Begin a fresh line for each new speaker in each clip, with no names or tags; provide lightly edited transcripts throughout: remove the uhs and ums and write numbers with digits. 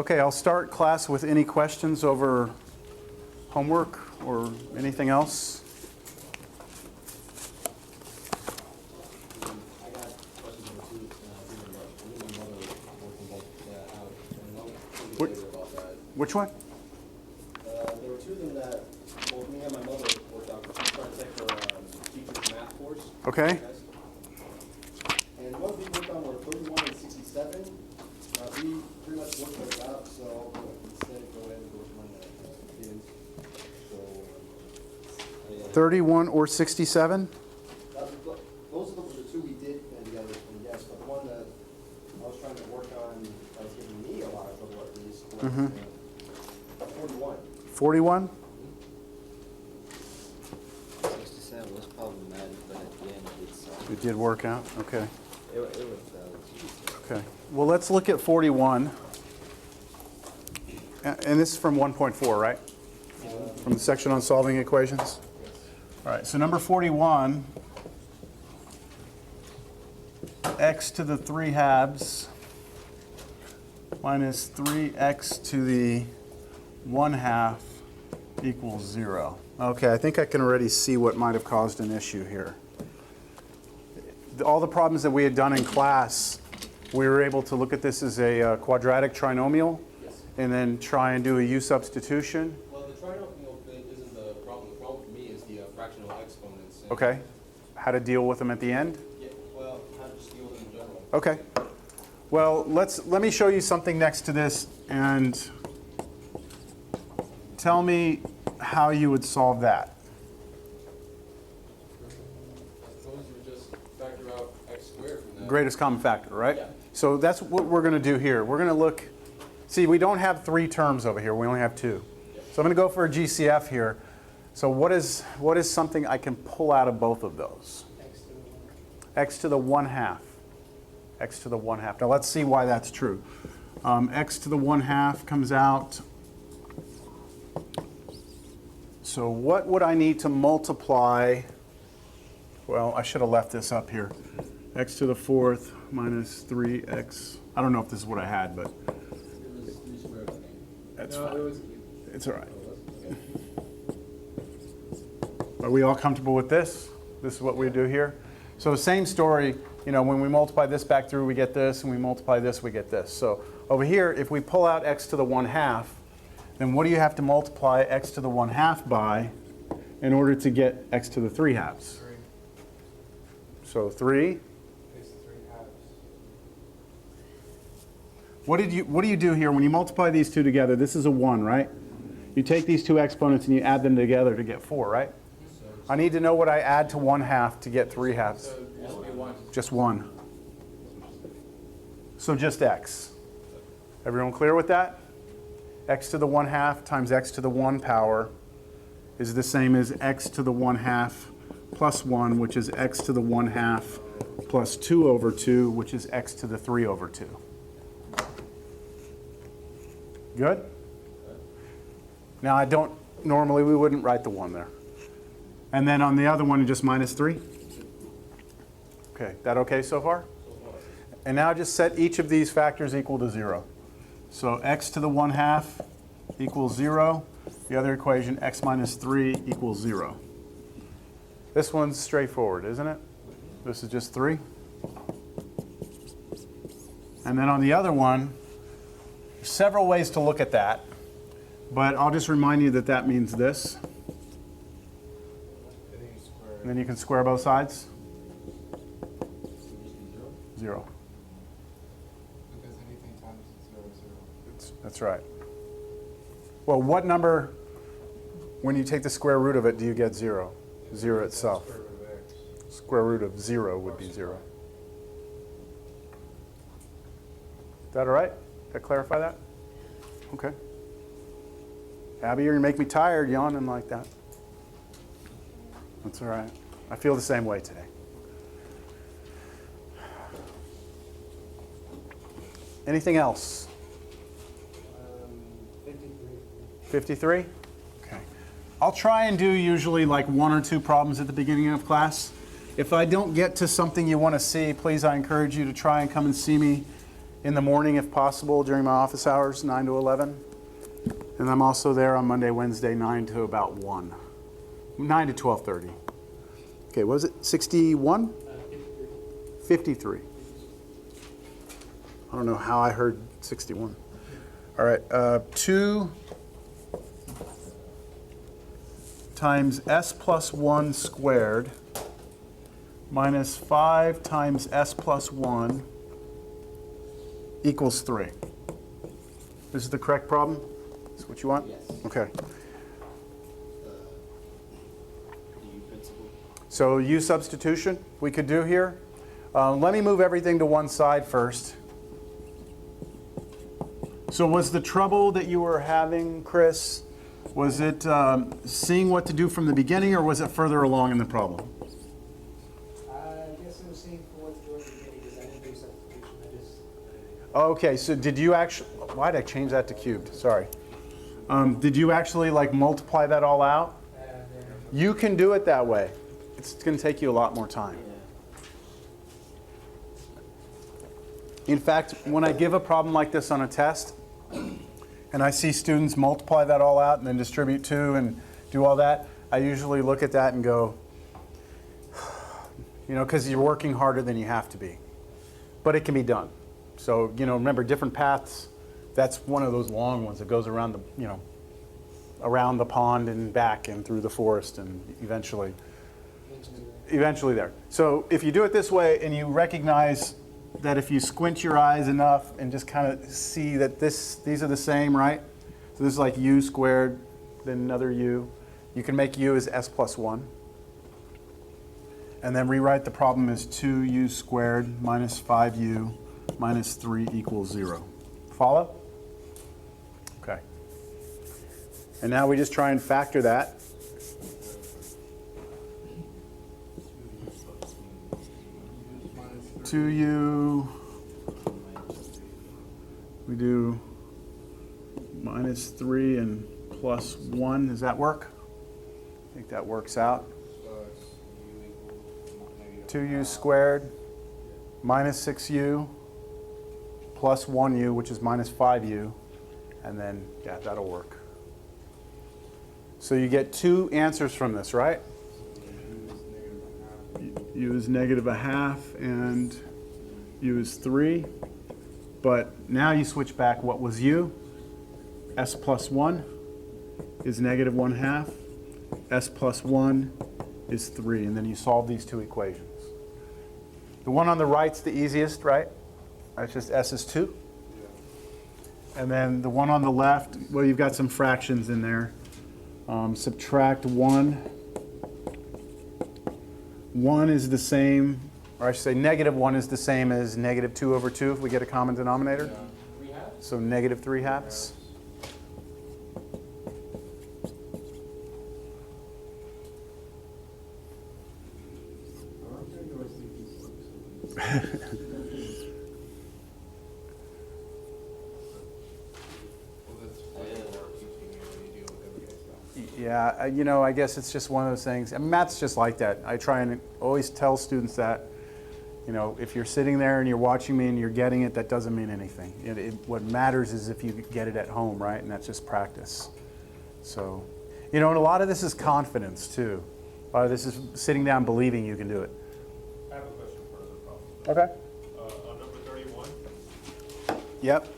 Okay, I'll start class with any questions over homework or anything else.
I got questions number two. My mother working both out, and I'll tell you later about that.
Which one?
There were two of them that both me and my mother worked out. She was trying to take her teacher's math course.
Okay.
And the ones we worked on were 31 and 67. We pretty much worked those out, so instead go ahead and work on the kids. So,
31 or 67?
Those are the two we did together, and yes, but the one that I was trying to work on that was giving me a lot of trouble at least was 41.
41?
67 was problematic, but at the end
It did work out? Okay.
it was
Okay. Well, let's look at 41. And this is from 1.4, right? From the section on solving equations? All right, so number 41, x to the 3 halves minus 3x to the 1 half equals 0. Okay, I think I can already see what might have caused an issue here. All the problems that we had done in class, we were able to look at this as a quadratic trinomial,
Yes.
and then try and do a u substitution.
Well, the trinomial thing isn't the problem. The problem for me is the fractional exponents. And
Okay, how to deal with them at the end?
Yeah, well, how to just deal with them in general.
Okay. Well, let me show you something next to this and tell me how you would solve that.
I suppose you would just factor out x squared from that.
Greatest common factor, right?
Yeah.
So that's what we're going to do here. We're going to look, see, we don't have 3 terms over here. We only have 2. So I'm going to go for a GCF here. So what is something I can pull out of both of those? X to the 1 half. X to the 1 half. Now let's see why that's true. X to the 1 half comes out. So what would I need to multiply? Well, I should have left this up here. X to the 4th minus 3x. I don't know if this is what I had, but
It was 3 squared, I think.
that's
No,
fine.
it was,
It's all right.
okay.
Are we all comfortable with this? This is what we do here. So same story, you know, when we multiply this back through, we get this, and we multiply this, we get this. So over here, if we pull out x to the 1 half, then what do you have to multiply x to the 1 half by in order to get x to the 3 halves?
3.
So 3.
It's 3 halves.
What do you do here when you multiply these two together? This is a 1, right? You take these two exponents and you add them together to get 4, right? I need to know what I add to 1 half to get 3 halves.
So it used to be 1.
Just 1. So just x. Everyone clear with that? X to the 1 half times x to the 1 power is the same as x to the 1 half plus 1, which is x to the 1 half plus 2 over 2, which is x to the 3 over 2. Good? Now normally we wouldn't write the 1 there. And then on the other one, just minus 3? Okay, that okay so far? And now just set each of these factors equal to 0. So x to the 1 half equals 0. The other equation, x minus 3 equals 0. This one's straightforward, isn't it? This is just 3. And then on the other one, there's several ways to look at that. But I'll just remind you that that means this.
And then you square
And then you can square both sides.
So it used to be 0.
0.
because anything times 0, 0.
That's right. Well, what number, when you take the square root of it, do you get 0? 0 itself.
Square root of x.
Square root of 0 would be 0. Is that all right? Did I clarify that? Okay. Abby, you're going to make me tired yawning like that. That's all right. I feel the same way today. Anything else?
53.
53? Okay. I'll try and do usually like 1 or 2 problems at the beginning of class. If I don't get to something you want to see, please, I encourage you to try and come and see me in the morning if possible during my office hours, 9 to 11. And I'm also there on Monday, Wednesday, 9 to about 1. 9 to 12:30. Okay, what was it? 61? 53. I don't know how I heard 61. All right, 2 times s plus 1 squared minus 5 times s plus 1 equals 3. This is the correct problem? Is what you want?
Yes.
Okay.
U principle.
So U substitution we could do here. Let me move everything to one side first. So was the trouble that you were having, Chris, was it seeing what to do from the beginning, or was it further along in the problem?
I guess I was seeing for what's doing the beginning because I didn't do substitution. I just.
Okay, so did you actually, why did I change that to cubed? Sorry. Did you actually like multiply that all out? You can do it that way. It's going to take you a lot more time. In fact, when I give a problem like this on a test, and I see students multiply that all out and then distribute 2 and do all that, I usually look at that and go, you know, because you're working harder than you have to be. But it can be done. So, you know, remember different paths, that's one of those long ones that goes around the, you know, around the pond and back and through the forest and eventually there. So if you do it this way and you recognize that if you squint your eyes enough and just kind of see that these are the same, right? So this is like u squared, then another u. You can make u as s plus 1. And then rewrite the problem as 2u squared minus 5u minus 3 equals 0. Follow? Okay. And now we just try and factor that.
Minus
2u, we do minus 3 and plus 1. Does that work? I think that works out.
plus U equals negative
2u squared minus 6u plus 1u, which is minus 5u. And then, yeah, that'll work. So you get 2 answers from this, right? U is negative a half and u is 3. But now you switch back. What was u? S plus 1 is negative 1/2. S plus 1 is 3. And then you solve these 2 equations. The one on the right's the easiest, right? That's just s is 2. And then the one on the left, well, you've got some fractions in there. Subtract 1. 1 is the same, or I should say negative 1 is the same as negative 2 over 2 if we get a common denominator. So negative 3/2. Yeah, you know, I guess it's just one of those things. And math's just like that. I try and always tell students that, you know, if you're sitting there and you're watching me and you're getting it, that doesn't mean anything. What matters is if you get it at home, right? And that's just practice. So, you know, and a lot of this is confidence, too. A lot of this is sitting down believing you can do it.
I have a question for the problem.
Okay.
On number 31,
Yep.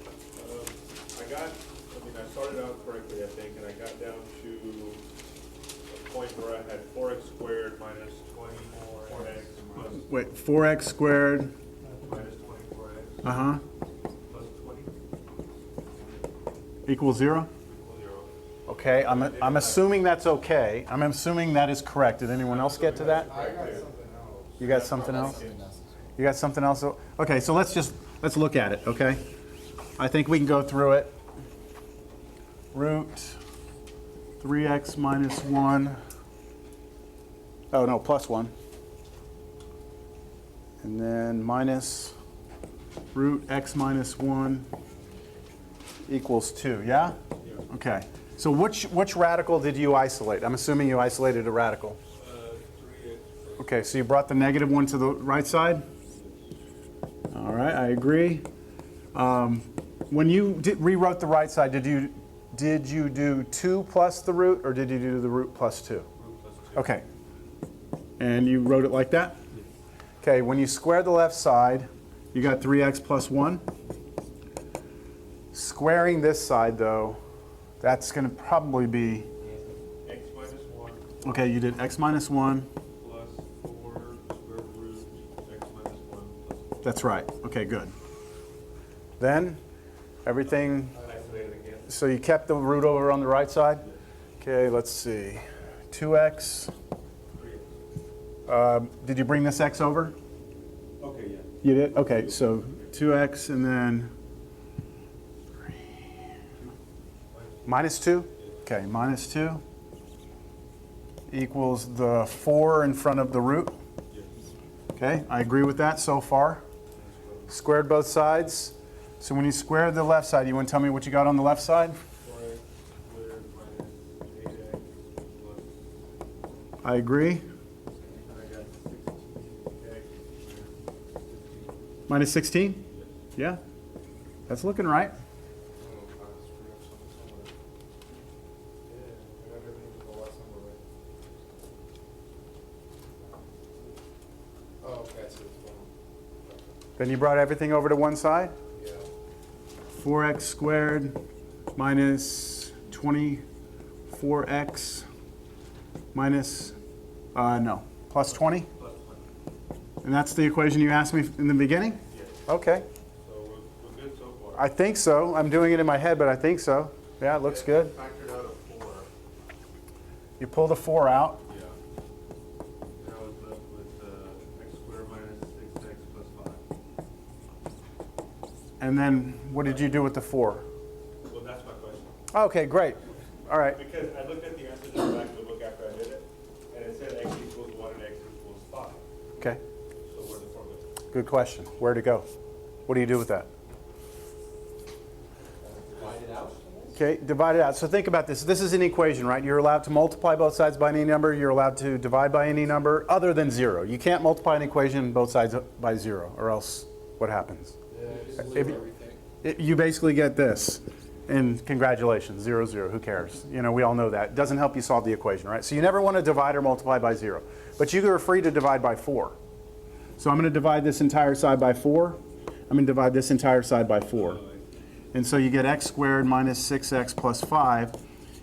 I started out correctly, I think, and I got down to a point where I had 4x squared minus 24x plus
Wait, 4x squared.
minus 24x
Uh-huh.
plus 20
Equals 0.
equals 0.
Okay, I'm assuming that's okay. I'm assuming that is correct. Did anyone else get to that?
I got something else.
You got something else? You got something else? Okay, so let's look at it, okay? I think we can go through it. Root 3x minus 1. Oh, no, plus 1. And then minus root x minus 1 equals 2, yeah? Okay. So which radical did you isolate? I'm assuming you isolated a radical.
3x.
Okay, so you brought the negative one to the right side? All right, I agree. When you rewrote the right side, did you do 2 plus the root, or did you do the root plus 2?
Root plus 2.
Okay. And you wrote it like that? Okay, when you square the left side, you got 3x plus 1. Squaring this side, though, that's going to probably be,
X minus 1
okay, you did x minus 1.
plus 4 square root x minus 1 plus 4.
That's right. Okay, good. Then, everything,
Isolate it again.
so you kept the root over on the right side? Okay, let's see. 2x.
3x.
Did you bring this x over?
Okay, yeah.
You did? Okay, so 2x and then minus 2? Okay, minus 2 equals the 4 in front of the root.
Yes.
Okay, I agree with that so far. Squared both sides. So when you square the left side, you want to tell me what you got on the left side?
4x squared minus 8x plus,
I agree.
and I got 16x squared 15.
Minus 16? Yeah, that's looking right.
I don't know if I screwed up somewhere. Yeah, I got everything to the last number right. Oh, okay, so it's one.
Then you brought everything over to one side.
Yeah.
4x squared minus 24x minus, no, plus 20?
Plus 20.
And that's the equation you asked me in the beginning?
Yes.
Okay.
So we're good so far.
I think so. I'm doing it in my head, but I think so. Yeah, it looks good.
Factored out a 4.
You pull the 4 out.
Yeah. And I was left with x squared minus 6x plus 5.
And then what did you do with the 4?
Well, that's my question.
Okay, great. All right.
Because I looked at the answers in the back of the book after I did it, and it said x equals 1 and x equals 5.
Okay.
So where'd the 4 go?
Good question. Where to go? What do you do with that?
Divide it out.
Okay, divide it out. So think about this. This is an equation, right? You're allowed to multiply both sides by any number. You're allowed to divide by any number other than 0. You can't multiply an equation both sides by 0, or else what happens?
Yeah, just
If
leave
you-
everything.
You basically get this. And congratulations, 0, 0, who cares? You know, we all know that. It doesn't help you solve the equation, right? So you never want to divide or multiply by 0. But you are free to divide by 4. So I'm going to divide this entire side by 4. I'm going to divide this entire side by 4. And so you get x squared minus 6x plus 5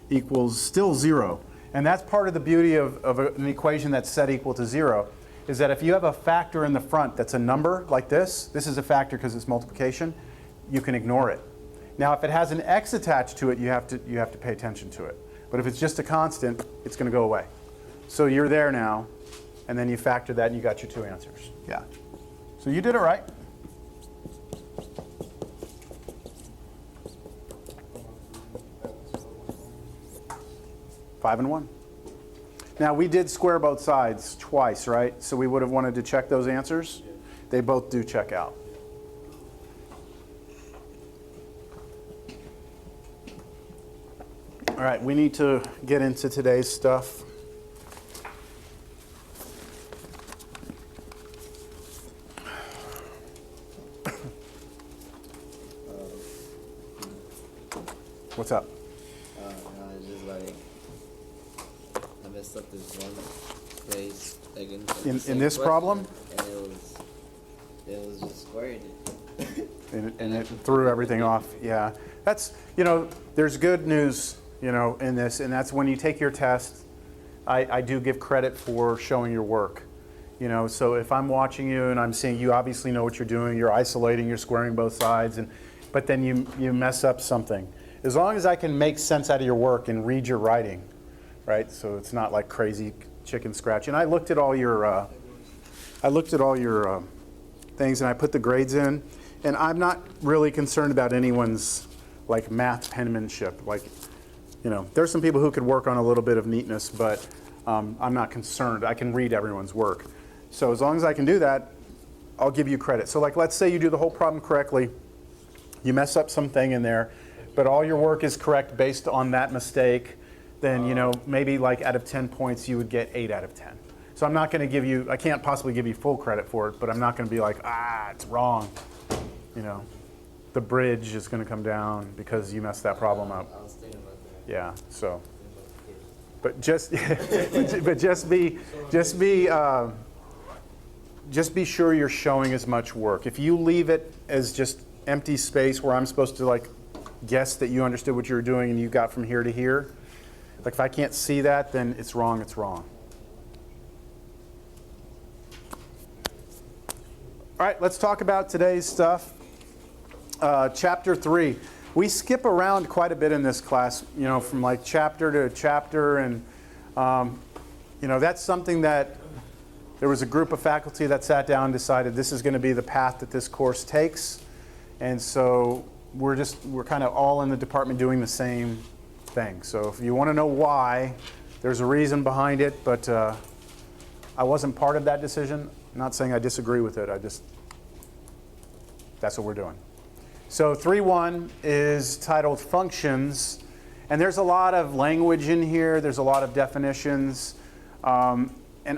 equals still 0. And that's part of the beauty of an equation that's set equal to 0, is that if you have a factor in the front that's a number like this is a factor because it's multiplication, you can ignore it. Now, if it has an x attached to it, you have to pay attention to it. But if it's just a constant, it's going to go away. So you're there now, and then you factor that, and you got your 2 answers. Yeah. So you did it right. Five and 1. Now, we did square both sides twice, right? So we would have wanted to check those answers. They both do check out. All right, we need to get into today's stuff. What's up?
No, it's just like I messed up this one place again.
In this problem?
And it was just squared.
And it threw everything off. Yeah, that's, there's good news, in this, and that's when you take your test, I do give credit for showing your work. So if I'm watching you and I'm seeing you obviously know what you're doing, you're isolating, you're squaring both sides, but then you mess up something. As long as I can make sense out of your work and read your writing, right? So it's not like crazy chicken scratch. And I looked at all your things and I put the grades in. And I'm not really concerned about anyone's like math penmanship. Like, there's some people who could work on a little bit of neatness, but I'm not concerned. I can read everyone's work. So as long as I can do that, I'll give you credit. So like, let's say you do the whole problem correctly. You mess up something in there, but all your work is correct based on that mistake. Then, maybe like out of 10 points, you would get 8 out of 10. So I'm not going to give you, I can't possibly give you full credit for it, but I'm not going to be like, it's wrong. the bridge is going to come down because you messed that problem up.
I was thinking about that.
Yeah, so,
Thinking about the case.
but just be sure you're showing as much work. If you leave it as just empty space where I'm supposed to like guess that you understood what you were doing and you got from here to here, like if I can't see that, then it's wrong, it's wrong. All right, let's talk about today's stuff. Chapter 3. We skip around quite a bit in this class, you know, from like chapter to chapter, and you know, that's something that there was a group of faculty that sat down and decided this is going to be the path that this course takes, and so we're kind of all in the department doing the same thing. So if you want to know why, there's a reason behind it, but I wasn't part of that decision. I'm not saying I disagree with it. That's what we're doing. So 3.1 is titled Functions, and there's a lot of language in here. There's a lot of definitions, and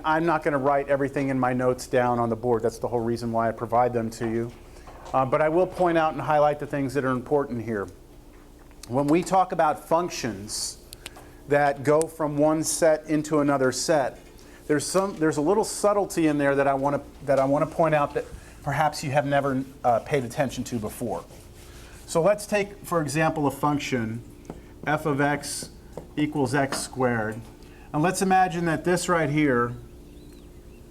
I'm not going to write everything in my notes down on the board. That's the whole reason why I provide them to you. But I will point out and highlight the things that are important here. When we talk about functions that go from one set into another set, there's a little subtlety in there that I want to point out that perhaps you have never paid attention to before. So let's take, for example, a function f of x equals x squared. And let's imagine that this right here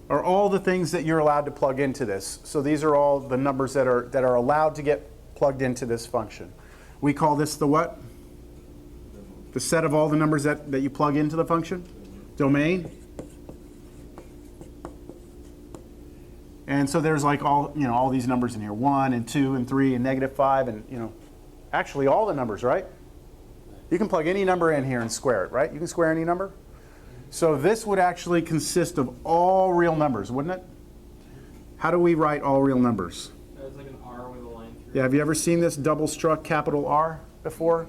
are all the things that you're allowed to plug into this. So these are all the numbers that are allowed to get plugged into this function. We call this the what? The set of all the numbers that you plug into the function? Domain. And so there's like all these numbers in here, 1 and 2 and 3 and -5 and actually all the numbers, right? You can plug any number in here and square it, right? You can square any number. So this would actually consist of all real numbers, wouldn't it? How do we write all real numbers?
It's like an R with a line through.
Yeah, have you ever seen this double struck capital R before?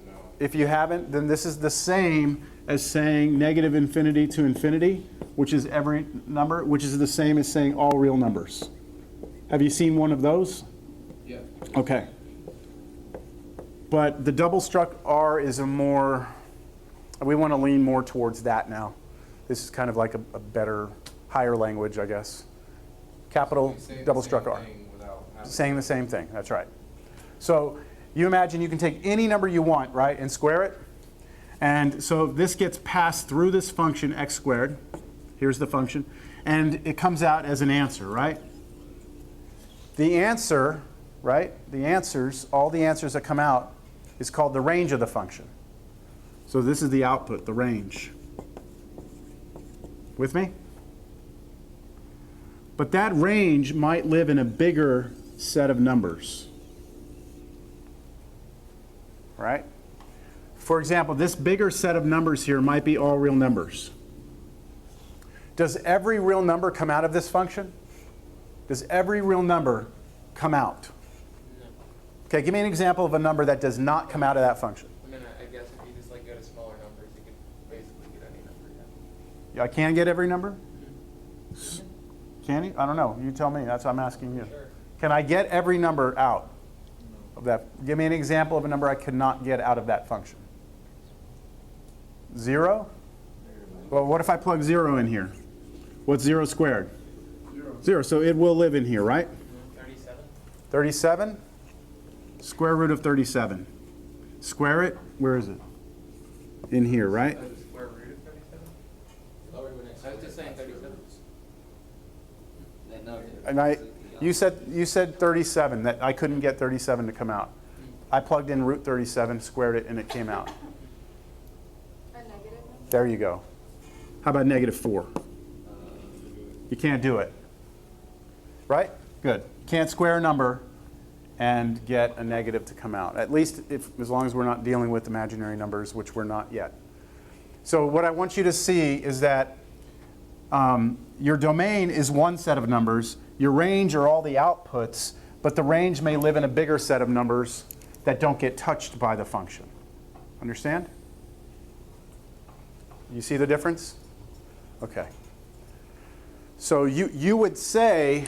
No.
If you haven't, then this is the same as saying -infinity to infinity, which is every number, which is the same as saying all real numbers. Have you seen one of those?
Yeah.
Okay. But the double struck R is we want to lean more towards that now. This is kind of like a better, higher language, I guess. Capital double struck R. Saying the same thing, that's right. So you imagine you can take any number you want, right, and square it. And so this gets passed through this function x squared. Here's the function. And it comes out as an answer, right? The answer, right, all the answers that come out is called the range of the function. So this is the output, the range. With me? But that range might live in a bigger set of numbers. Right? For example, this bigger set of numbers here might be all real numbers. Does every real number come out of this function? Does every real number come out?
No.
Okay, give me an example of a number that does not come out of that function.
I mean, I guess if you just like go to smaller numbers, you can basically get any number.
I can get every number? Can you? I don't know. You tell me. That's what I'm asking you.
Sure.
Can I get every number out of that? Give me an example of a number I could not get out of that function. 0? Well, what if I plug 0 in here? What's 0 squared? 0. So it will live in here, right?
37.
37? Square root of 37. Square it. Where is it? In here, right?
The square root of 37? I was just saying 37.
And you said 37, that I couldn't get 37 to come out. I plugged in root 37, squared it, and it came out.
A negative number?
There you go. How about -4? You can't do it. Right? Good. Can't square a number and get a negative to come out. At least as long as we're not dealing with imaginary numbers, which we're not yet. So what I want you to see is that your domain is one set of numbers. Your range are all the outputs, but the range may live in a bigger set of numbers that don't get touched by the function. Understand? You see the difference? Okay. So you would say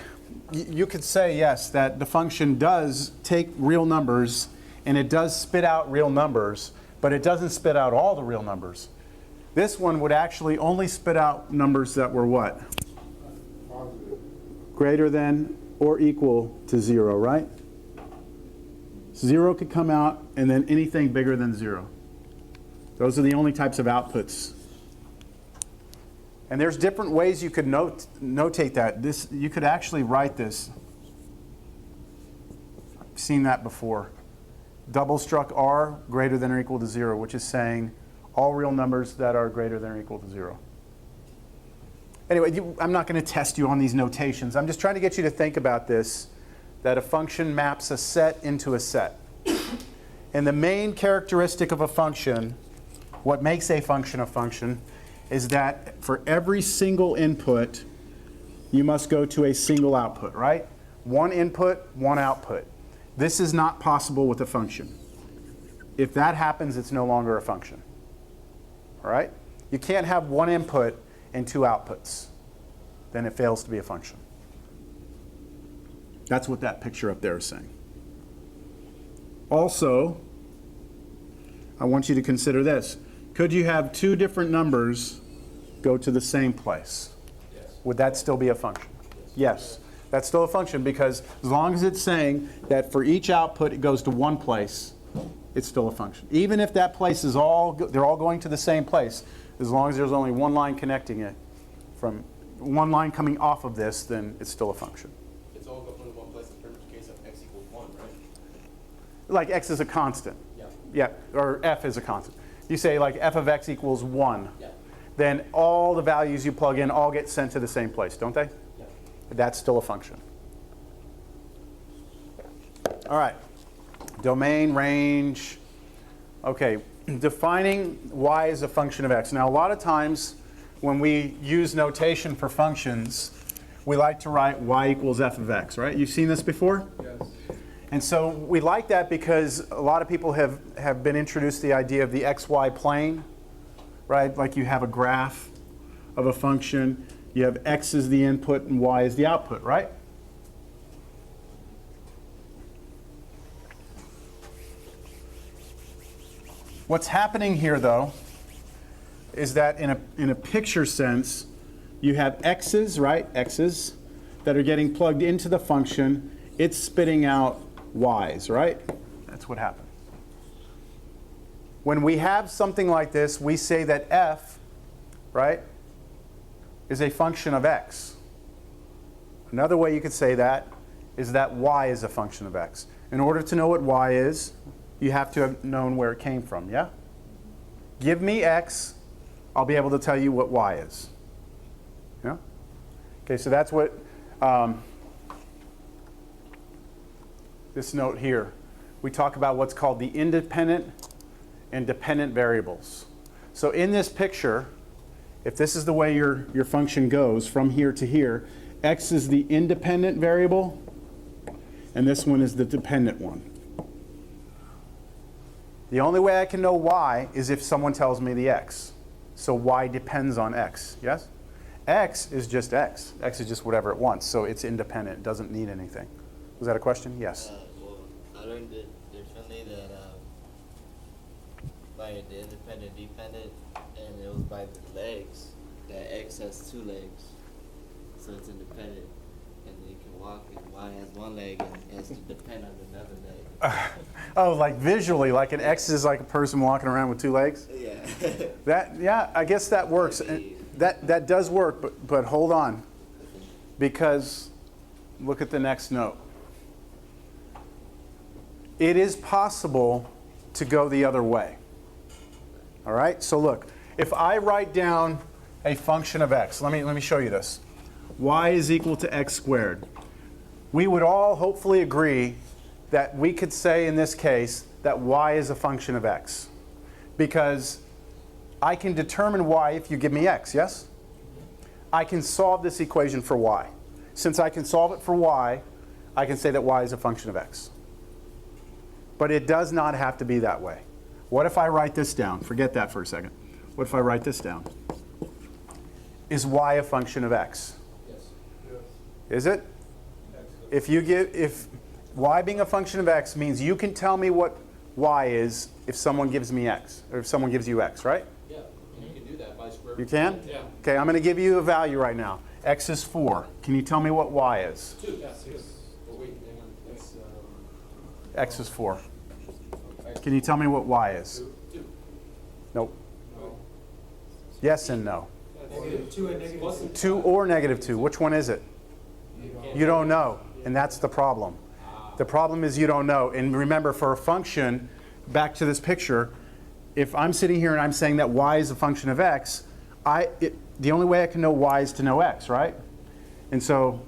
you could say, yes, that the function does take real numbers and it does spit out real numbers, but it doesn't spit out all the real numbers. This one would actually only spit out numbers that were what?
Positive.
Greater than or equal to 0, right? 0 could come out, and then anything bigger than 0. Those are the only types of outputs. And there's different ways you could notate that. You could actually write this. I've seen that before. Double struck R greater than or equal to 0, which is saying all real numbers that are greater than or equal to 0. Anyway, I'm not going to test you on these notations. I'm just trying to get you to think about this, that a function maps a set into a set. And the main characteristic of a function, what makes a function, is that for every single input, you must go to a single output, right? One input, one output. This is not possible with a function. If that happens, it's no longer a function. All right? You can't have one input and two outputs. Then it fails to be a function. That's what that picture up there is saying. Also, I want you to consider this. Could you have two different numbers go to the same place?
Yes.
Would that still be a function? Yes. That's still a function because as long as it's saying that for each output it goes to one place, it's still a function. Even if that place is they're all going to the same place, as long as there's only one line connecting it, from one line coming off of this, then it's still a function.
It's all going to one place in the case of x equals 1, right?
Like x is a constant.
Yeah.
Yeah, or f is a constant. You say like f of x equals 1.
Yeah.
Then all the values you plug in all get sent to the same place, don't they?
Yeah.
That's still a function. All right. Domain, range. Okay, defining y as a function of x. Now, a lot of times when we use notation for functions, we like to write y equals f of x, right? You've seen this before?
Yes.
And so we like that because a lot of people have been introduced to the idea of the xy plane, right? Like you have a graph of a function. You have x as the input and y as the output, right? What's happening here, though, is that in a picture sense, you have x's, right? X's that are getting plugged into the function. It's spitting out y's, right? That's what happened. When we have something like this, we say that f, right, is a function of x. Another way you could say that is that y is a function of x. In order to know what y is, you have to have known where it came from, yeah? Give me x, I'll be able to tell you what y is. Yeah? Okay, so that's what this note here. We talk about what's called the independent and dependent variables. So in this picture, if this is the way your function goes from here to here, x is the independent variable, and this one is the dependent one. The only way I can know y is if someone tells me the x. So y depends on x, yes? X is just x. X is just whatever it wants, so it's independent. It doesn't need anything. Was that a question? Yes.
Well, I learned it differently that by the independent dependent, and it was by the legs, that x has two legs, so it's independent, and you can walk, and y has one leg and has to depend on another leg.
Oh, like visually, like an x is like a person walking around with two legs?
Yeah.
Yeah, I guess that works. And that does work, but hold on. Because look at the next note. It is possible to go the other way. All right? So look, if I write down a function of x, let me show you this. Y is equal to x squared. We would all hopefully agree that we could say in this case that y is a function of x. Because I can determine y if you give me x, yes? I can solve this equation for y. Since I can solve it for y, I can say that y is a function of x. But it does not have to be that way. What if I write this down? Forget that for a second. What if I write this down? Is y a function of x?
Yes.
Yes.
Is it? if y being a function of x means you can tell me what y is if someone gives me x, or if someone gives you x, right?
Yeah, and you can do that by square root.
You can?
Yeah.
Okay, I'm going to give you a value right now. X is 4. Can you tell me what y is?
2. Yeah, 6. Oh, wait, hang on. That's,
X is 4. Can you tell me what y is?
2.
Nope. Yes and no.
Negative 2 and negative 2.
2 or negative 2. Which one is it? You don't know, and that's the problem. The problem is you don't know. And remember, for a function, back to this picture, if I'm sitting here and I'm saying that y is a function of x, the only way I can know y is to know x, right? And so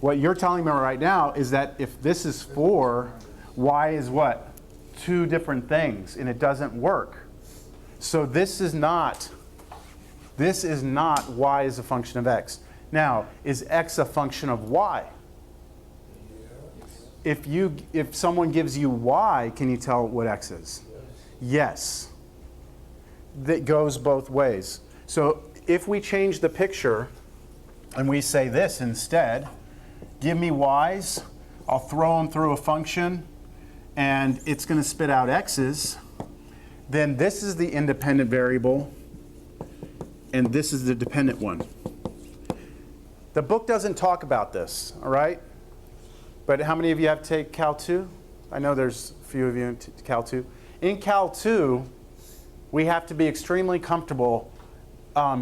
what you're telling me right now is that if this is 4, y is what? 2 different things, and it doesn't work. So this is not y is a function of x. Now, is x a function of y? If someone gives you y, can you tell what x is? Yes. That goes both ways. So if we change the picture and we say this instead, give me y's, I'll throw them through a function, and it's going to spit out x's, then this is the independent variable, and this is the dependent one. The book doesn't talk about this, all right? But how many of you have to take Cal 2? I know there's a few of you in Cal 2. In Cal 2, we have to be extremely comfortable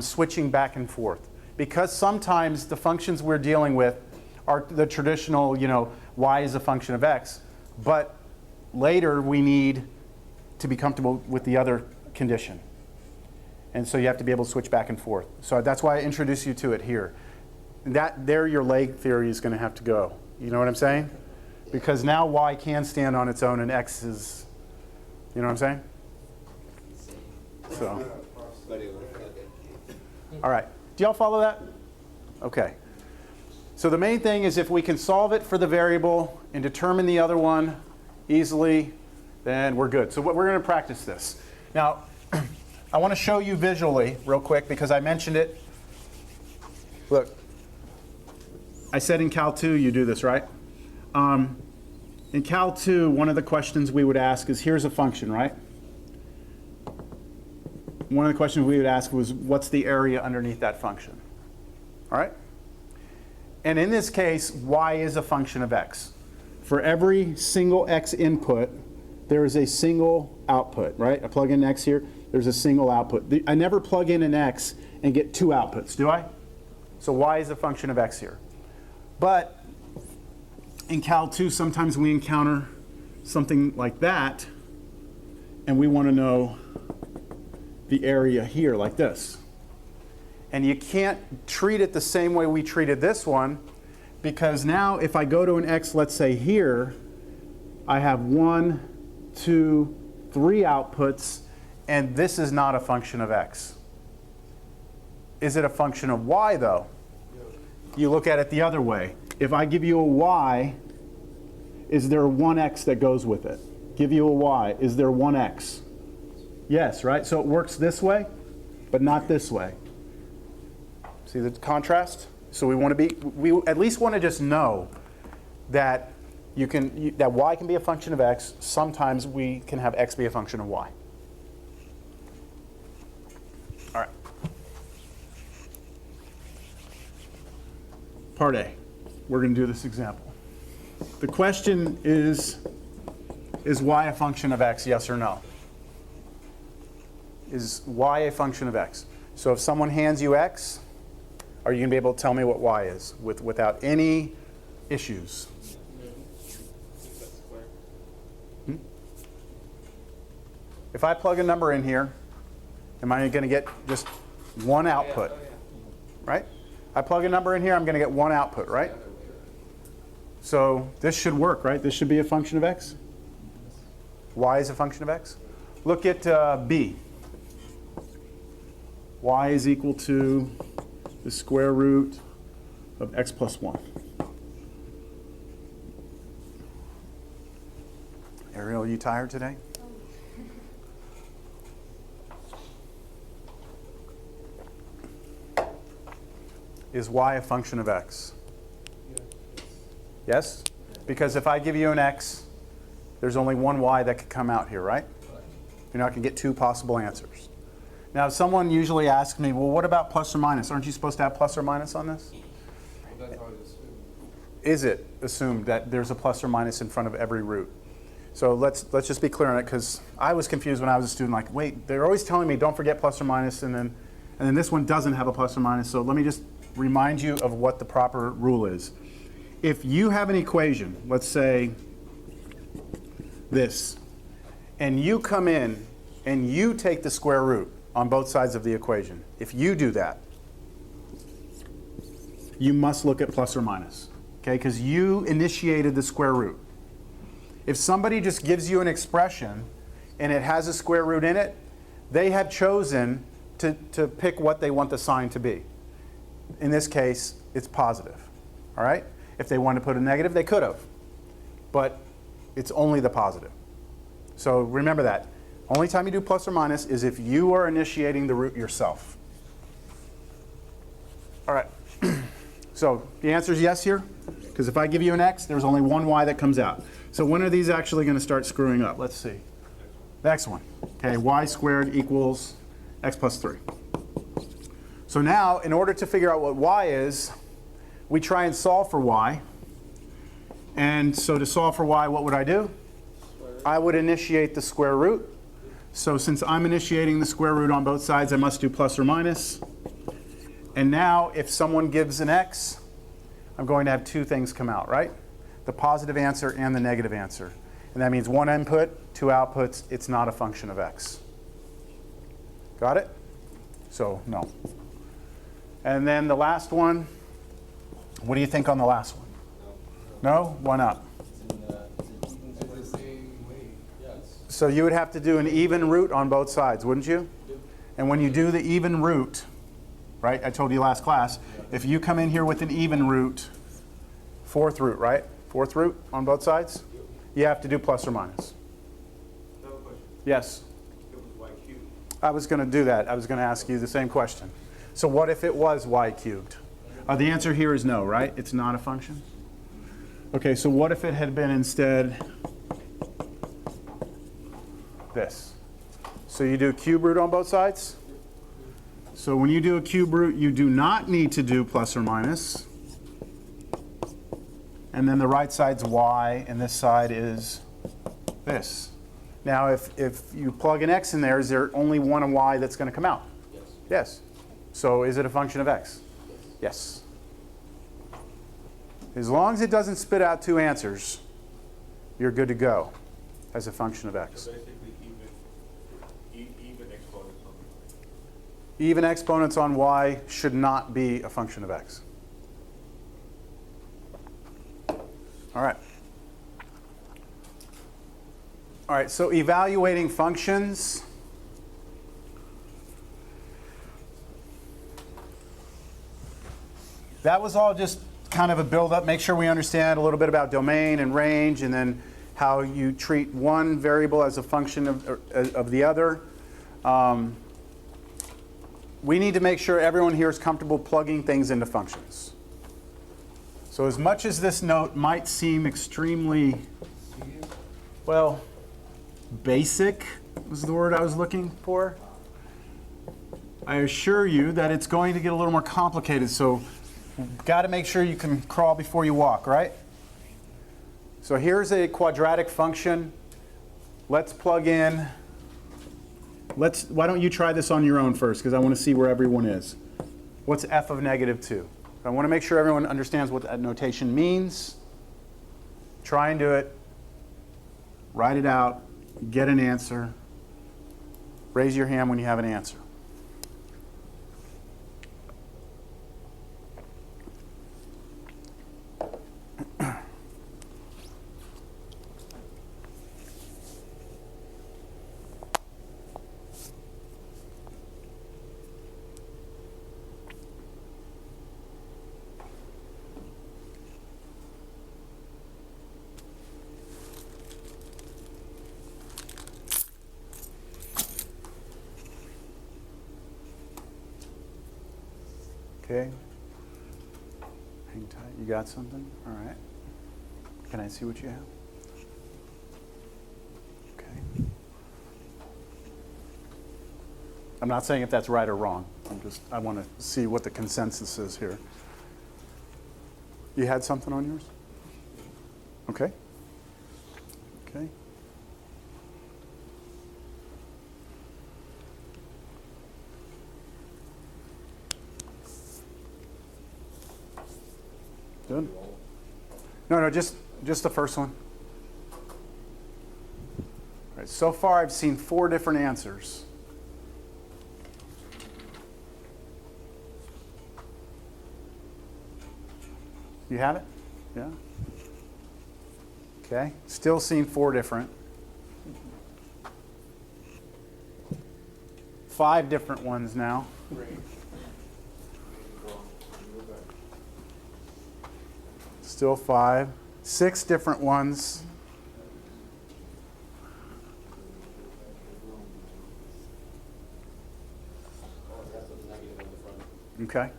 switching back and forth. Because sometimes the functions we're dealing with are the traditional, y is a function of x. But later we need to be comfortable with the other condition. And so you have to be able to switch back and forth. So that's why I introduce you to it here. There your leg theory is going to have to go. You know what I'm saying? Because now y can stand on its own and x is, you know what I'm saying? So, all right. Do y'all follow that? Okay. So the main thing is if we can solve it for the variable and determine the other one easily, then we're good. So we're going to practice this. Now, I want to show you visually real quick because I mentioned it. Look. I said in Cal 2 you do this, right? In Cal 2, one of the questions we would ask is, here's a function, right? One of the questions we would ask was, what's the area underneath that function? All right? And in this case, y is a function of x. For every single x input, there is a single output, right? I plug in x here, there's a single output. I never plug in an x and get 2 outputs, do I? So y is a function of x here. But in Cal 2, sometimes we encounter something like that, and we want to know the area here, like this. And you can't treat it the same way we treated this one, because now if I go to an x, let's say here, I have 1, 2, 3 outputs, and this is not a function of x. Is it a function of y, though? You look at it the other way. If I give you a y, is there one x that goes with it? Give you a y, is there one x? Yes, right? So it works this way, but not this way. See the contrast? So we at least want to just know that that y can be a function of x. Sometimes we can have x be a function of y. All right. Part A. We're going to do this example. The question is y a function of x, yes or no? Is y a function of x? So if someone hands you x, are you going to be able to tell me what y is without any issues? If I plug a number in here, am I going to get just one output? Right? I plug a number in here, I'm going to get one output, right? So this should work, right? This should be a function of x. Y is a function of x. Look at B. Y is equal to the square root of x plus 1. Ariel, are you tired today? Is y a function of x? Yes? Because if I give you an x, there's only one y that could come out here, right? You're not going to get two possible answers. Now, someone usually asks me, well, what about plus or minus? Aren't you supposed to have plus or minus on this?
Well, that's how I assume.
Is it assumed that there's a plus or minus in front of every root? So let's just be clear on it, because I was confused when I was a student, like, wait, they're always telling me don't forget plus or minus, and then this one doesn't have a plus or minus. So let me just remind you of what the proper rule is. If you have an equation, let's say this, and you come in and you take the square root on both sides of the equation, if you do that, you must look at plus or minus, okay? Because you initiated the square root. If somebody just gives you an expression and it has a square root in it, they have chosen to pick what they want the sign to be. In this case, it's positive, all right? If they wanted to put a negative, they could have, but it's only the positive. So remember that. Only time you do plus or minus is if you are initiating the root yourself. All right. So the answer is yes here, because if I give you an x, there's only one y that comes out. So when are these actually going to start screwing up? Let's see. Next one. Okay, y squared equals x plus 3. So now, in order to figure out what y is, we try and solve for y. And so to solve for y, what would I do? I would initiate the square root. So since I'm initiating the square root on both sides, I must do plus or minus. And now, if someone gives an x, I'm going to have two things come out, right? The positive answer and the negative answer. And that means one input, two outputs. It's not a function of x. Got it? So, no. And then the last one, what do you think on the last one? No? Why not?
It's the same way, yes.
So you would have to do an even root on both sides, wouldn't you? And when you do the even root, right, I told you last class, if you come in here with an even root, fourth root, right? Fourth root on both sides, you have to do plus or minus.
Another question.
Yes?
It was y cubed.
I was going to do that. I was going to ask you the same question. So what if it was y cubed? The answer here is no, right? It's not a function? Okay, so what if it had been instead this? So you do cube root on both sides? So when you do a cube root, you do not need to do plus or minus. And then the right side's y, and this side is this. Now, if you plug an x in there, is there only one y that's going to come out?
Yes.
Yes. So is it a function of x? Yes. As long as it doesn't spit out two answers, you're good to go as a function of x.
So basically even exponents on
Even exponents on y should not be a function of x. All right. All right, so evaluating functions. That was all just kind of a build-up. Make sure we understand a little bit about domain and range, and then how you treat one variable as a function of the other. We need to make sure everyone here is comfortable plugging things into functions. So as much as this note might seem extremely, well, basic was the word I was looking for, I assure you that it's going to get a little more complicated. So you've got to make sure you can crawl before you walk, right? So here's a quadratic function. Let's plug in. Why don't you try this on your own first, because I want to see where everyone is. What's f of negative 2? I want to make sure everyone understands what that notation means. Try and do it. Write it out. Get an answer. Raise your hand when you have an answer. Okay. Hang tight. You got something? All right. Can I see what you have? Okay. I'm not saying if that's right or wrong. I want to see what the consensus is here. You had something on yours? Okay. Okay. Good. No, just the first one. All right, so far I've seen 4 different answers. You have it? Yeah? Okay, still seeing 4 different. 5 different ones now. Still 5. 6 different ones. Okay.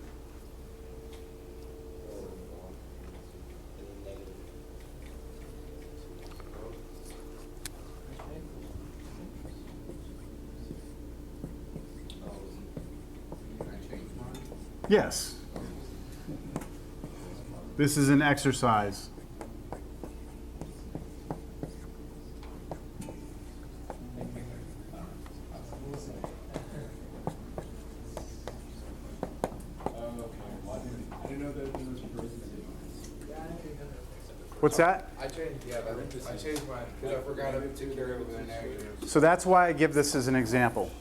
Yes. This is an exercise. What's that?
I changed mine, because I forgot it to there with a negative.
So that's why I give this as an example.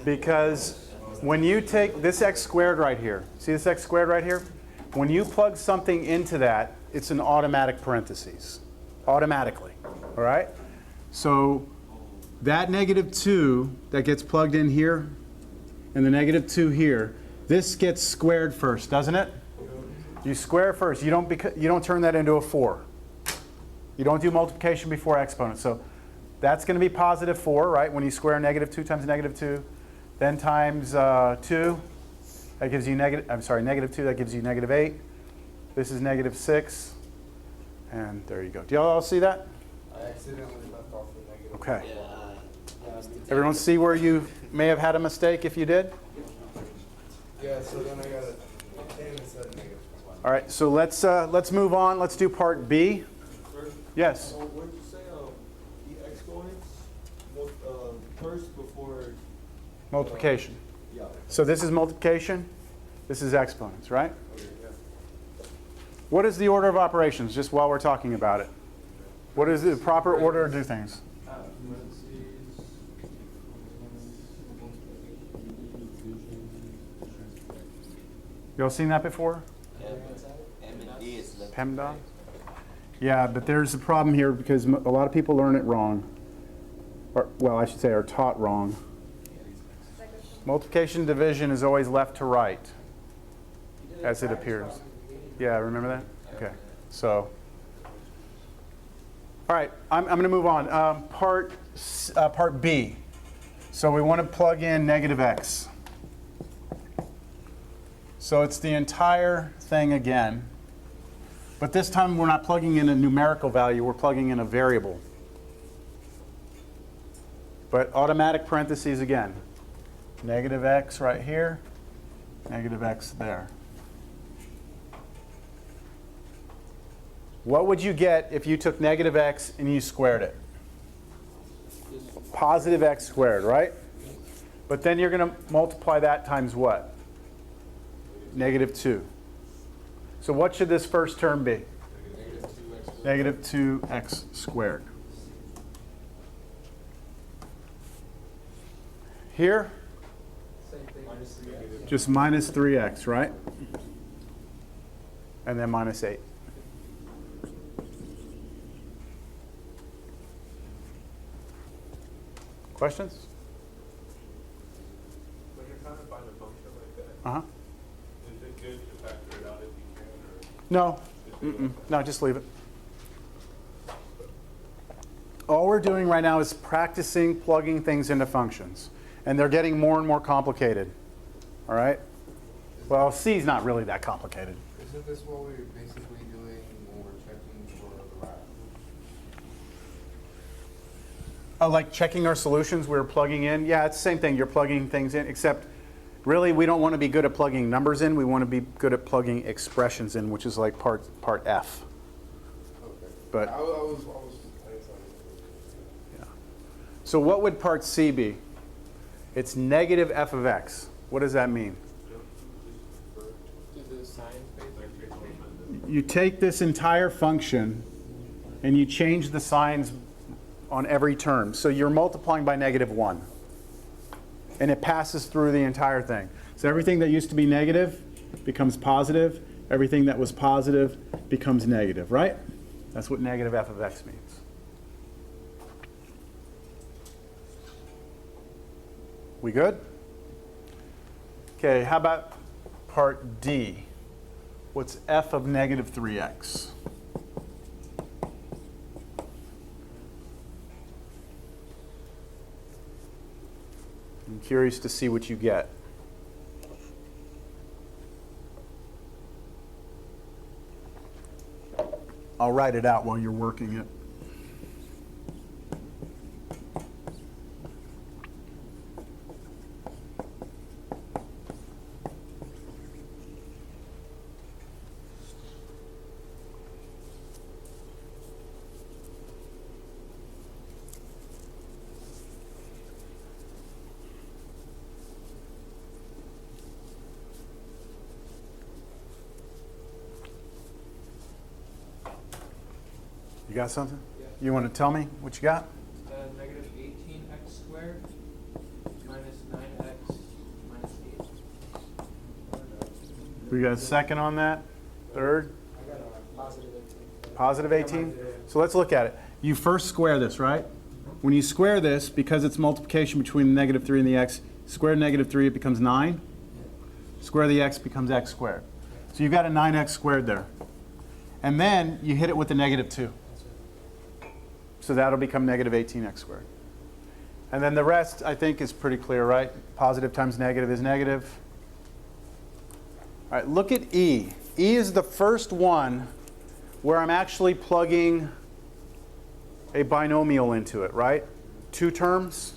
Because when you take this x squared right here, see this x squared right here? When you plug something into that, it's an automatic parentheses. Automatically, all right? So that -2 that gets plugged in here and the -2 here, this gets squared first, doesn't it? You square first. You don't turn that into a 4. You don't do multiplication before exponents. So that's going to be +4, right? When you square -2 times -2, then times 2, that gives you -2, that gives you -8. This is -6, and there you go. Do y'all all see that?
I accidentally left off the negative.
Okay.
Yeah.
Everyone see where you may have had a mistake if you did?
Yeah, so then I got a 10 instead of negative.
All right, so let's move on. Let's do part B. Yes.
What did you say? The exponents first before
Multiplication.
yeah.
So this is multiplication. This is exponents, right?
Okay, yeah.
What is the order of operations, just while we're talking about it? What is the proper order to do things? You all seen that before?
Yeah, M and D is left.
PEMDAS? Yeah, but there's a problem here because a lot of people learn it wrong. Or, well, I should say are taught wrong. Multiplication division is always left to right, as it appears. Yeah, remember that? Okay, so. All right, I'm going to move on. Part B. So we want to plug in -x. So it's the entire thing again. But this time we're not plugging in a numerical value, we're plugging in a variable. But automatic parentheses again. -x right here, -x there. What would you get if you took -x and you squared it? +x squared, right? But then you're going to multiply that times what? -2. So what should this first term be? -2x squared. Here, just -3x, right? And then -8. Questions?
When you're trying to find a function like that,
Uh-huh.
is it good to factor it out if you can, or
No.
just leave it like that?
No, just leave it. All we're doing right now is practicing plugging things into functions. And they're getting more and more complicated. All right? Well, C is not really that complicated.
Isn't this what we're basically doing when we're checking for the
Oh, like checking our solutions, we're plugging in. Yeah, it's the same thing. You're plugging things in, except really we don't want to be good at plugging numbers in. We want to be good at plugging expressions in, which is like part F.
Okay.
But
I was
yeah. So what would part C be? It's negative f of x. What does that mean?
Do the signs basically.
You take this entire function and you change the signs on every term. So you're multiplying by -1. And it passes through the entire thing. So everything that used to be negative becomes positive. Everything that was positive becomes negative, right? That's what negative f of x means. We good? Okay, how about part D? What's f of negative 3x? I'm curious to see what you get. I'll write it out while you're working it. You got something?
Yeah.
You want to tell me what you got?
Negative 18x squared minus 9x minus 8.
We got a second on that? Third?
I got a positive 18.
Positive 18? So let's look at it. You first square this, right? When you square this, because it's multiplication between the -3 and the x, square -3, it becomes 9. Square the x becomes x squared. So you've got a 9x squared there. And then you hit it with the -2. So that'll become negative 18x squared. And then the rest, I think, is pretty clear, right? Positive times negative is negative. All right, look at E. E is the first one where I'm actually plugging a binomial into it, right? Two terms.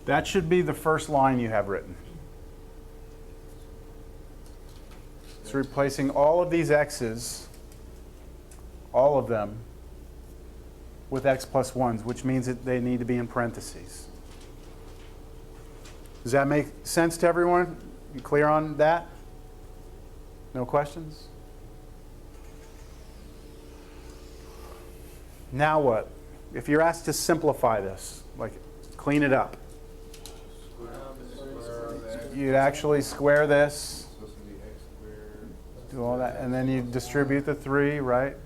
That should be the first line you have written. It's replacing all of these x's, all of them, with x plus 1s, which means that they need to be in parentheses. Does that make sense to everyone? You clear on that? No questions? Now what? If you're asked to simplify this, like clean it up, you'd actually square this, do all that, and then you distribute the 3, right?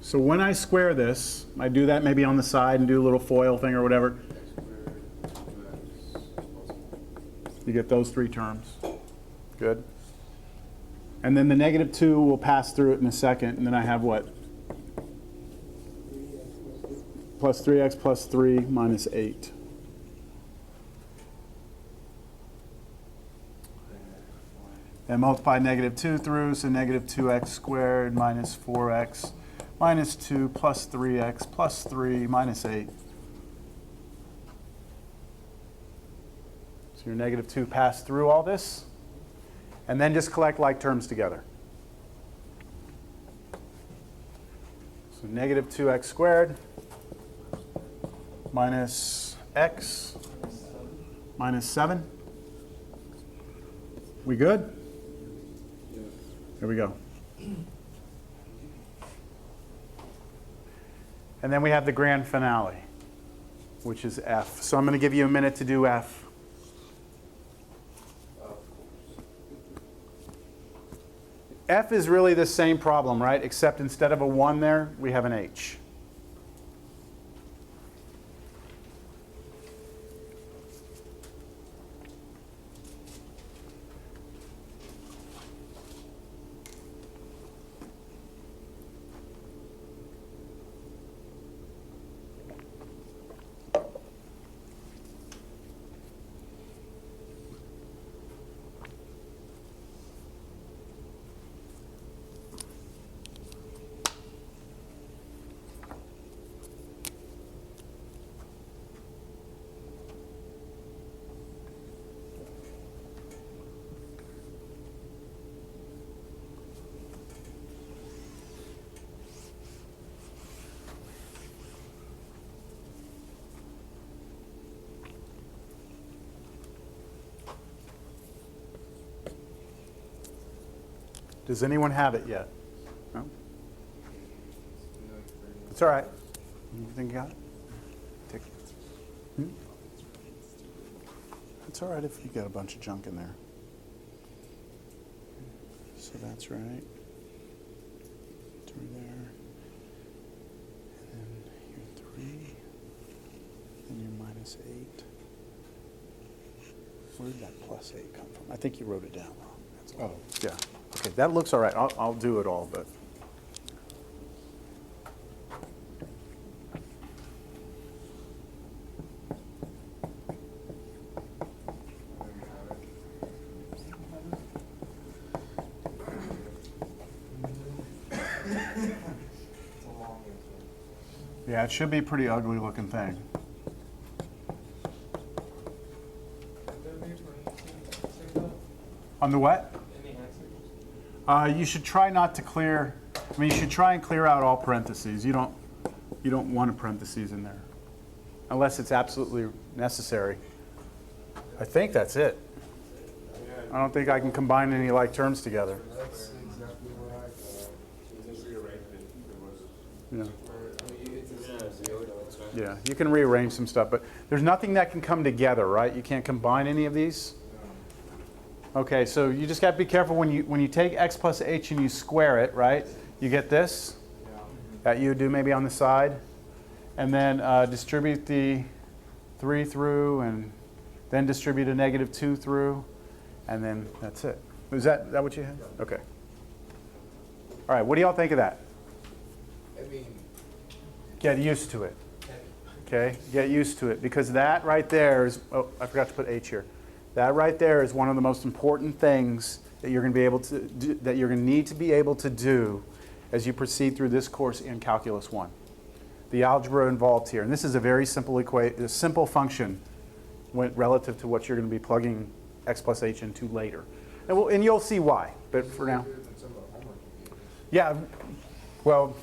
So when I square this, I do that maybe on the side and do a little FOIL thing or whatever. You get those 3 terms. Good. And then the -2 will pass through it in a second, and then I have what? Plus 3x plus 3 minus 8. And multiply -2 through, so -2x squared minus 4x minus 2 plus 3x plus 3 minus 8. So your -2 passed through all this. And then just collect like terms together. So -2x squared minus x minus 7. We good? There we go. And then we have the grand finale, which is F. So I'm going to give you a minute to do F. F is really the same problem, right? Except instead of a 1 there, we have an H. Does anyone have it yet? No? It's all right. You think you got it? Take it. It's all right if you got a bunch of junk in there. So that's right. Through there. And then you're 3. Then you're -8. Where did that +8 come from? I think you wrote it down wrong. That's all. Oh, yeah. Okay, that looks all right. I'll do it all, but. Yeah, it should be a pretty ugly looking thing. On the what? You should try not to clear. I mean, you should try and clear out all parentheses. You don't want a parentheses in there, unless it's absolutely necessary. I think that's it. I don't think I can combine any like terms together.
That's exactly what I got.
Just rearrange it.
Yeah.
I mean,
Yeah, you can rearrange some stuff, but there's nothing that can come together, right? You can't combine any of these. Okay, so you just got to be careful when you take x plus h and you square it, right? You get this that you would do maybe on the side, and then distribute the 3 through, and then distribute a -2 through, and then that's it. Is that what you had? Okay. All right, what do y'all think of that?
I mean,
Get used to it. Okay, get used to it, because that right there is, oh, I forgot to put h here. That right there is one of the most important things that you're going to be able to do, that you're going to need to be able to do as you proceed through this course in Calculus 1. The algebra involved here, and this is a very simple function relative to what you're going to be plugging x plus h into later, and you'll see why. But for now, yeah. Well,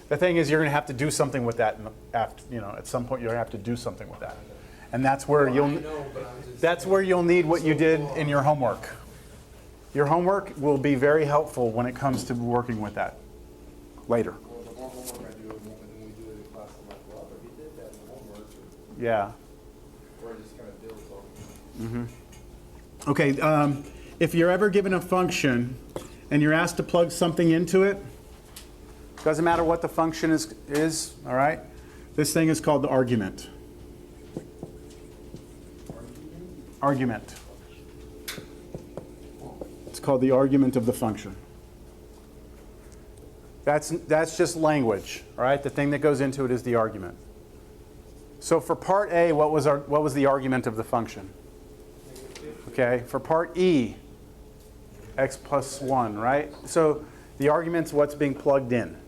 the thing is, you're going to have to do something with that. At some point, you're going to have to do something with that, and that's where you'll need what you did in your homework. Your homework will be very helpful when it comes to working with that later.
well, the more homework I do, and then we do it in class, I'm like, well, but he did that in homework,
Yeah.
or it just kind of builds on.
Okay. If you're ever given a function and you're asked to plug something into it, doesn't matter what the function is, all right? This thing is called the argument. Argument. It's called the argument of the function. That's just language, all right? The thing that goes into it is the argument. So for part A, what was the argument of the function? Okay. For part E, x plus 1, right? So the argument's what's being plugged in.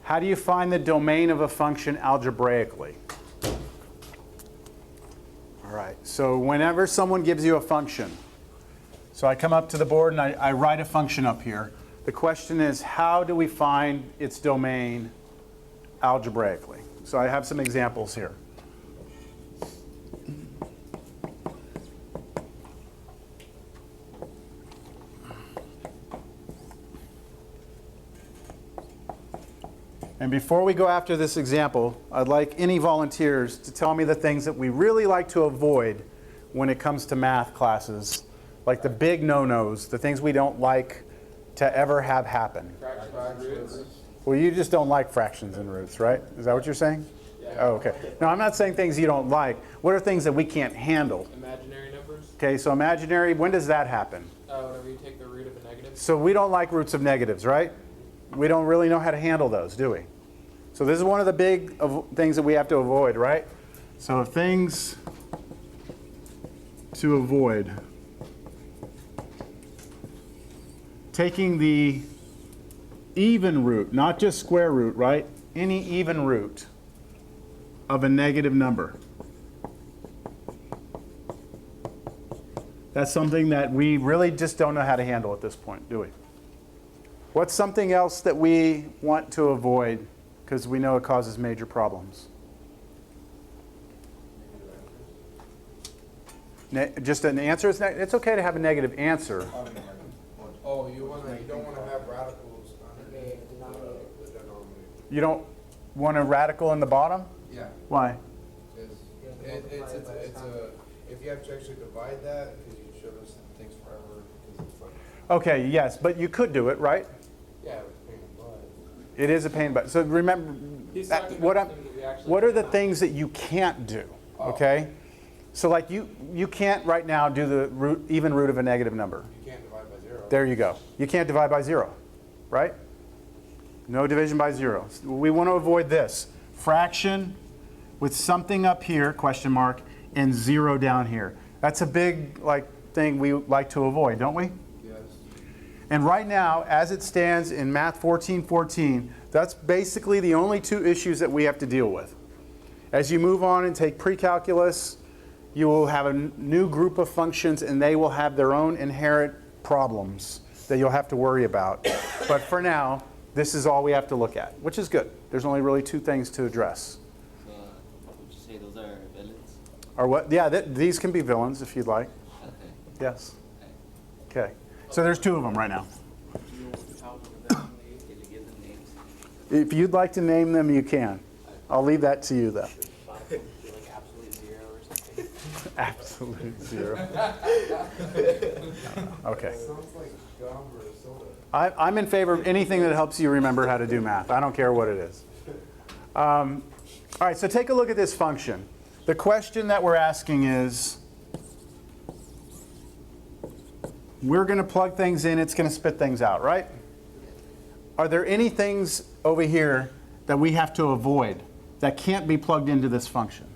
How do you find the domain of a function algebraically? All right, so whenever someone gives you a function, so I come up to the board and I write a function up here. The question is, how do we find its domain algebraically? So I have some examples here. And before we go after this example, I'd like any volunteers to tell me the things that we really like to avoid when it comes to math classes, like the big no-nos, the things we don't like to ever have happen. Well, you just don't like fractions and roots, right? Is that what you're saying?
Yeah.
Oh, okay. No, I'm not saying things you don't like. What are things that we can't handle?
Imaginary numbers,
Okay, so imaginary, when does that happen?
whenever you take the root of a negative.
So we don't like roots of negatives, right? We don't really know how to handle those, do we? So this is one of the big things that we have to avoid, right? So things to avoid. Taking the even root, not just square root, right? Any even root of a negative number. That's something that we really just don't know how to handle at this point, do we? What's something else that we want to avoid because we know it causes major problems? Just an answer is it's okay to have a negative answer.
Oh, you don't wanna have radicals underneath the denominator.
You don't want a radical in the bottom?
Yeah.
Why?
If you have to actually divide that, because you showed us things forever, because it's like.
Okay, yes, but you could do it, right?
Yeah, it's a pain in the butt.
It is a pain, but so remember,
He's talking about
what
things that we actually
what are the
cannot.
things that you can't do? Okay, so like you can't right now do the even root of a negative number.
You can't divide by 0.
There you go. You can't divide by 0, right? No division by 0. We want to avoid this fraction with something up here, question mark, and 0 down here. That's a big thing we like to avoid, don't we?
Yes.
And right now, as it stands in Math 1414, that's basically the only two issues that we have to deal with. As you move on and take pre-calculus, you will have a new group of functions and they will have their own inherent problems that you'll have to worry about. But for now, this is all we have to look at, which is good. There's only really two things to address.
So, would you say those are villains?
Or what? Yeah, these can be villains if you'd like.
Okay.
Yes. Okay. So there's two of them right now.
Can you give them names?
If you'd like to name them, you can. I'll leave that to you, though.
Like absolute 0 or something.
Absolute 0. Okay.
Sounds like gum or soda.
I'm in favor of anything that helps you remember how to do math. I don't care what it is. All right, so take a look at this function. The question that we're asking is, we're going to plug things in, it's going to spit things out, right? Are there any things over here that we have to avoid that can't be plugged into this function?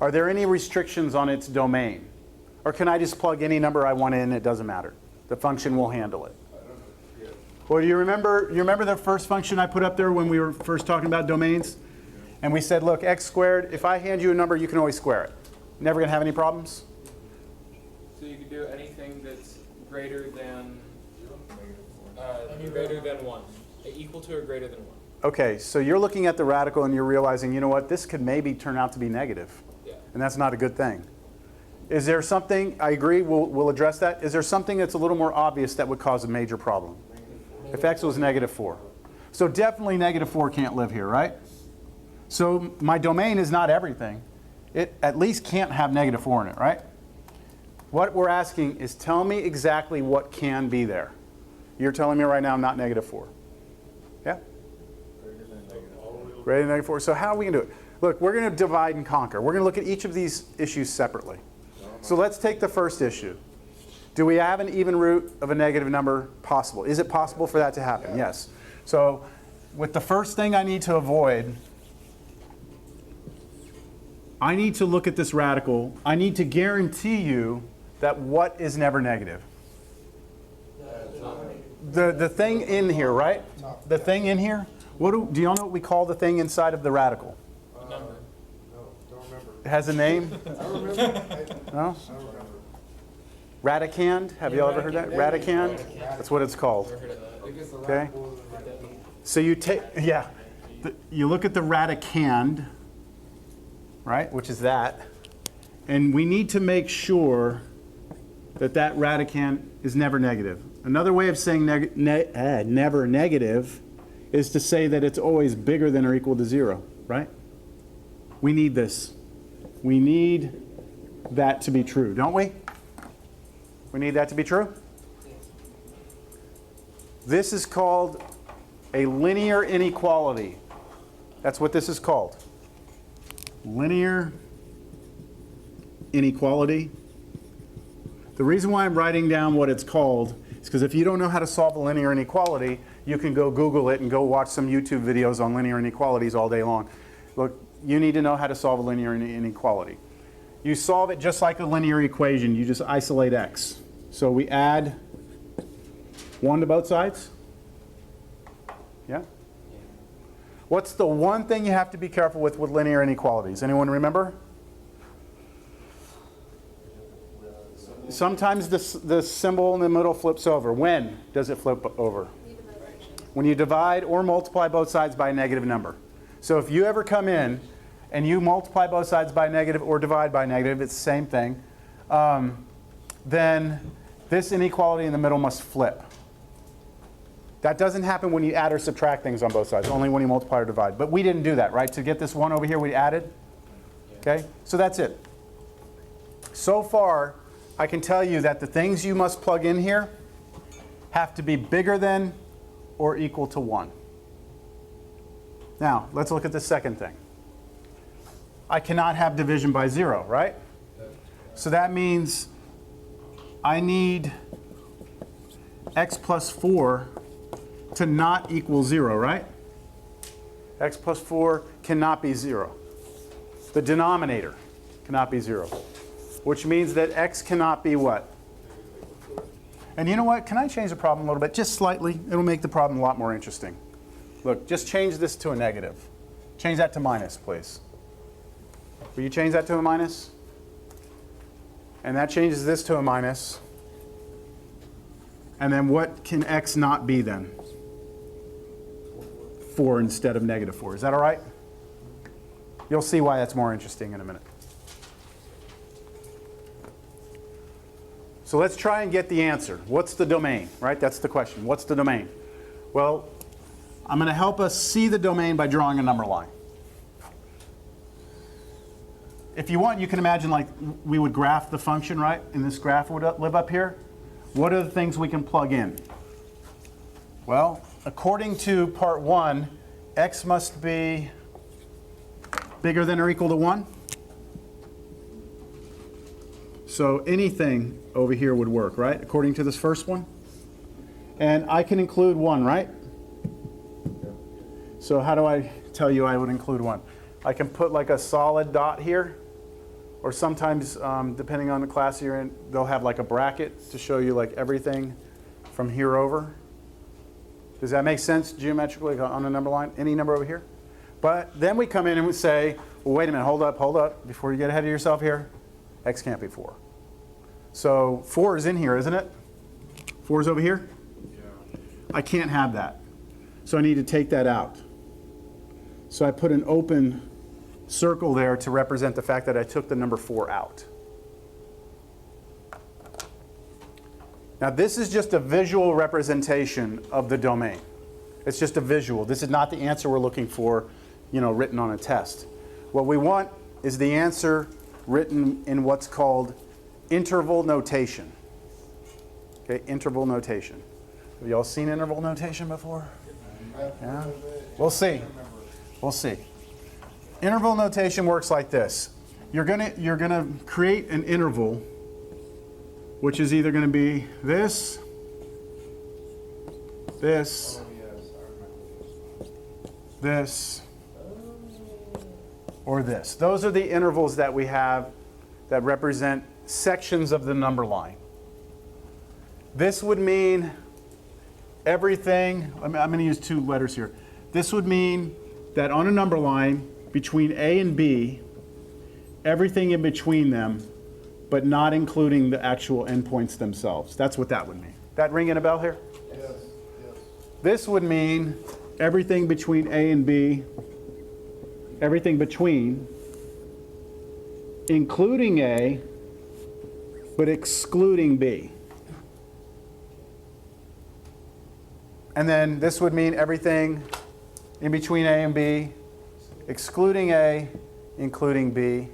Are there any restrictions on its domain? Or can I just plug any number I want in, it doesn't matter. The function will handle it. Well, you remember the first function I put up there when we were first talking about domains? And we said, look, x squared, if I hand you a number, you can always square it. Never going to have any problems?
So you can do anything that's greater than 1, equal to or greater than 1.
Okay, so you're looking at the radical and you're realizing, you know what, this could maybe turn out to be negative.
Yeah.
And that's not a good thing. Is there something, I agree, we'll address that. Is there something that's a little more obvious that would cause a major problem? If x was -4. So definitely -4 can't live here, right? So my domain is not everything. It at least can't have -4 in it, right? What we're asking is tell me exactly what can be there. You're telling me right now not -4. Yeah? Greater than -4. So how are we going to do it? Look, we're going to divide and conquer. We're going to look at each of these issues separately. So let's take the first issue. Do we have an even root of a negative number possible? Is it possible for that to happen? Yes. So with the first thing I need to avoid, I need to look at this radical. I need to guarantee you that what is never negative? The thing in here, right? The thing in here? Do y'all know what we call the thing inside of the radical?
Number.
No, don't remember.
It has a name?
I remember.
No?
I don't remember.
Radicand? Have you ever heard that? Radicand? That's what it's called.
Because the
Okay.
radical is right there.
So you take, yeah, you look at the radicand, right, which is that, and we need to make sure that that radicand is never negative. Another way of saying never negative is to say that it's always bigger than or equal to 0, right? We need this. We need that to be true, don't we? We need that to be true? This is called a linear inequality. That's what this is called. Linear inequality. The reason why I'm writing down what it's called is because if you don't know how to solve a linear inequality, you can go Google it and go watch some YouTube videos on linear inequalities all day long. Look, you need to know how to solve a linear inequality. You solve it just like a linear equation. You just isolate x. So we add 1 to both sides. Yeah? What's the one thing you have to be careful with linear inequalities? Anyone remember? Sometimes the symbol in the middle flips over. When does it flip over? When you divide or multiply both sides by a negative number. So if you ever come in and you multiply both sides by negative or divide by negative, it's the same thing. then this inequality in the middle must flip. That doesn't happen when you add or subtract things on both sides, only when you multiply or divide. But we didn't do that, right? To get this 1 over here, we added. Okay, so that's it. So far, I can tell you that the things you must plug in here have to be bigger than or equal to 1. Now, let's look at the second thing. I cannot have division by 0, right? So that means I need x plus 4 to not equal 0, right? X plus 4 cannot be 0. The denominator cannot be 0, which means that x cannot be what? And you know what? Can I change the problem a little bit? Just slightly. It'll make the problem a lot more interesting. Look, just change this to a negative. Change that to minus, please. Will you change that to a minus? And that changes this to a minus. And then what can x not be then? 4 instead of negative 4. Is that all right? You'll see why that's more interesting in a minute. So let's try and get the answer. What's the domain, right? That's the question. What's the domain? Well, I'm going to help us see the domain by drawing a number line. If you want, you can imagine like we would graph the function, right? And this graph would live up here. What are the things we can plug in? Well, according to part 1, x must be bigger than or equal to 1. So anything over here would work, right? According to this first one. And I can include 1, right? So how do I tell you I would include 1? I can put like a solid dot here. Or sometimes, depending on the class you're in, they'll have like a bracket to show you like everything from here over. Does that make sense geometrically on a number line? Any number over here? But then we come in and we say, well, wait a minute, hold up. Before you get ahead of yourself here, x can't be 4. So 4 is in here, isn't it? 4 is over here? Yeah. I can't have that. So I need to take that out. So I put an open circle there to represent the fact that I took the number 4 out. Now this is just a visual representation of the domain. It's just a visual. This is not the answer we're looking for, written on a test. What we want is the answer written in what's called interval notation. Okay, interval notation. Have you all seen interval notation before? Yeah? We'll see. We'll see. Interval notation works like this. You're gonna create an interval, which is either going to be this, this, this, or this. Those are the intervals that we have that represent sections of the number line. This would mean everything. I'm going to use 2 letters here. This would mean that on a number line between A and B, everything in between them, but not including the actual endpoints themselves. That's what that would mean. That ringing a bell here?
Yes, yes.
This would mean everything between A and B, everything between, including A, but excluding B. And then this would mean everything in between A and B, excluding A, including B,